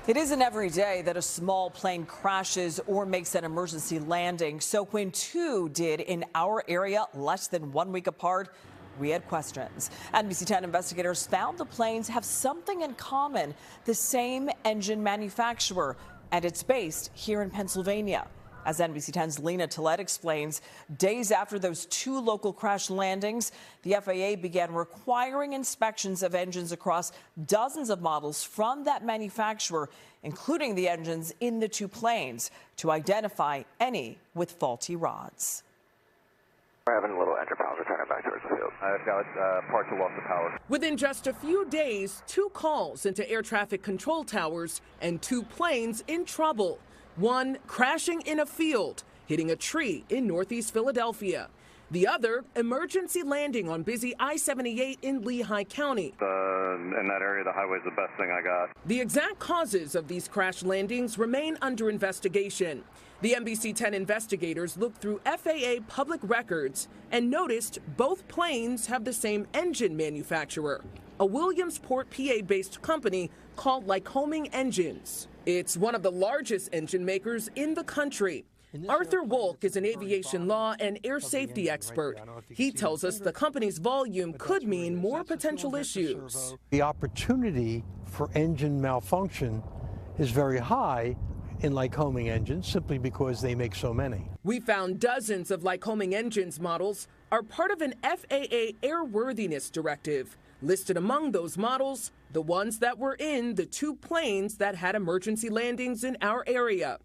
It isn't every day that a small plane crashes or makes an emergency landing. So when two did in our area less than 1 week apart, we had questions. NBC10 investigators found the planes have something in common, the same engine manufacturer, and it's based here in Pennsylvania. As NBC10's Lena Tillett explains, days after those two local crash landings, the FAA began requiring inspections of engines across dozens of models from that manufacturer, including the engines in the two planes, to identify any with faulty rods. We're having a little engine power returning back towards the field. I've got parts of loss of power. Within just a few days, two calls into air traffic control towers and two planes in trouble. One crashing in a field, hitting a tree in northeast Philadelphia. The other, emergency landing on busy I-78 in Lehigh County. In that area, the highway's the best thing I got. The exact causes of these crash landings remain under investigation. The NBC10 investigators looked through FAA public records and noticed both planes have the same engine manufacturer, a Williamsport, PA-based company called Lycoming Engines. It's one of the largest engine makers in the country. Arthur Wolk is an aviation law and air safety expert. He tells us the company's volume could mean more potential issues. The opportunity for engine malfunction is very high in Lycoming engines simply because they make so many. We found dozens of Lycoming Engines models are part of an FAA airworthiness directive. Listed among those models, the ones that were in the two planes that had emergency landings in our area.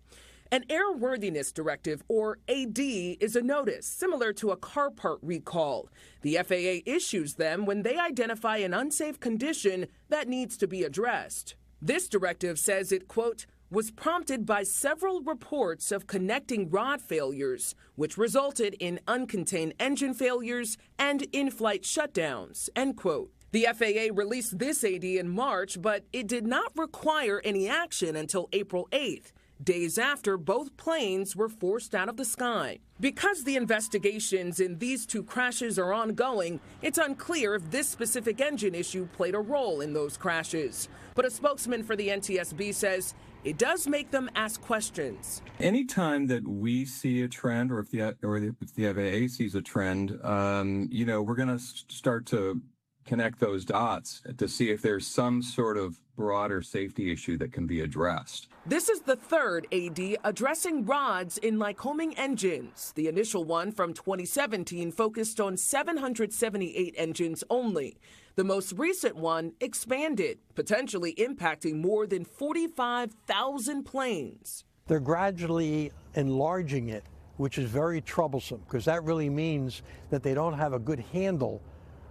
An airworthiness directive, or AD, is a notice similar to a car part recall. The FAA issues them when they identify an unsafe condition that needs to be addressed. This directive says it, quote, was prompted by several reports of connecting rod failures, which resulted in uncontained engine failures and in-flight shutdowns, end quote. The FAA released this AD in March, but it did not require any action until April 8th, days after both planes were forced out of the sky. Because the investigations in these two crashes are ongoing, it's unclear if this specific engine issue played a role in those crashes. But a spokesman for the NTSB says it does make them ask questions. Anytime that we see a trend, or if the FAA sees a trend, we're going to start to connect those dots to see if there's some sort of broader safety issue that can be addressed. This is the third AD addressing rods in Lycoming Engines. The initial one from 2017 focused on 778 engines only. The most recent one expanded, potentially impacting more than 45,000 planes. They're gradually enlarging it, which is very troublesome because that really means that they don't have a good handle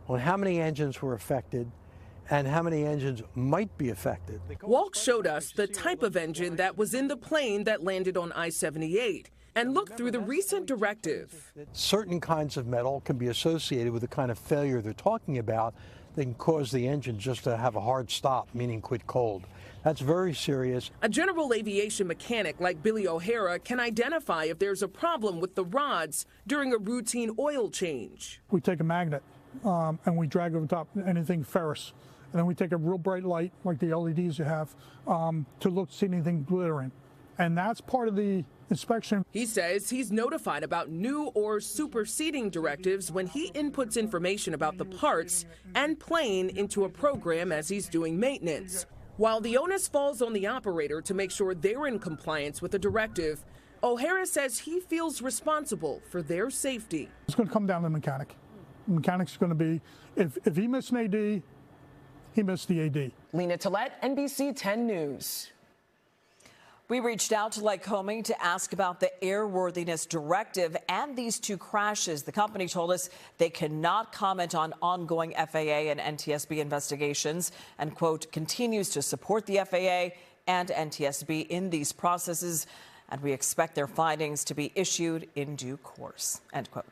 on how many engines were affected and how many engines might be affected. Walk showed us the type of engine that was in the plane that landed on I-78 and looked through the recent directive. Certain kinds of metal can be associated with the kind of failure they're talking about that can cause the engine just to have a hard stop, meaning quit cold. That's very serious. A general aviation mechanic like Billy O'Hara can identify if there's a problem with the rods during a routine oil change. We take a magnet and we drag over top anything ferrous. And then we take a real bright light, like the LEDs you have, to look to see anything glittering. And that's part of the inspection. He says he's notified about new or superseding directives when he inputs information about the parts and plane into a program as he's doing maintenance. While the onus falls on the operator to make sure they're in compliance with the directive, O'Hara says he feels responsible for their safety. It's going to come down to the mechanic. The mechanic's going to be, if he missed an AD, he missed the AD. Lena Tillett, NBC10 News. We reached out to Lycoming to ask about the airworthiness directive and these two crashes. The company told us they cannot comment on ongoing FAA and NTSB investigations and, quote, continues to support the FAA and NTSB in these processes, and we expect their findings to be issued in due course, end quote.